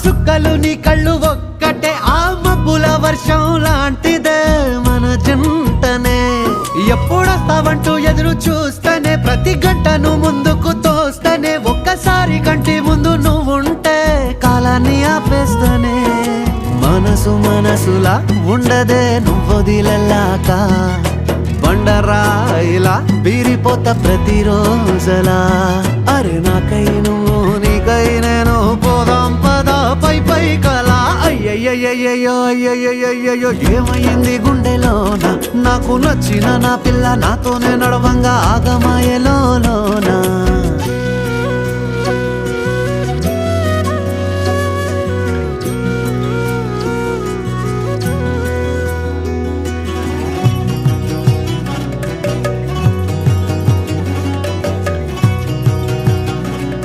సుక్కలు నీ కళ్ళు ఒక్కటే ఆ మబ్బుల వర్షం లాంటిదే మన జంటనే ఎప్పుడొస్తావంటూ ఎదురు చూస్తేనే ప్రతి గంటను ముందుకు తోస్తేనే ఒక్కసారి కంటి ముందు నువ్వుంటే కాలాన్ని ఆపేస్తేనే మనసులా ఉండదే నువ్వొదిలెల్లాక బండరాయిలా బీరిపోత ప్రతిరోజలా అరే నాకై నువ్వు నీకై నేను పోదాం పదా పై కలా అయ్యయ్యో అయ్యయ్యో ఏమైంది గుండెలోన నాకు నచ్చిన నా పిల్ల నాతోనే నడవంగా ఆగమాయలోనా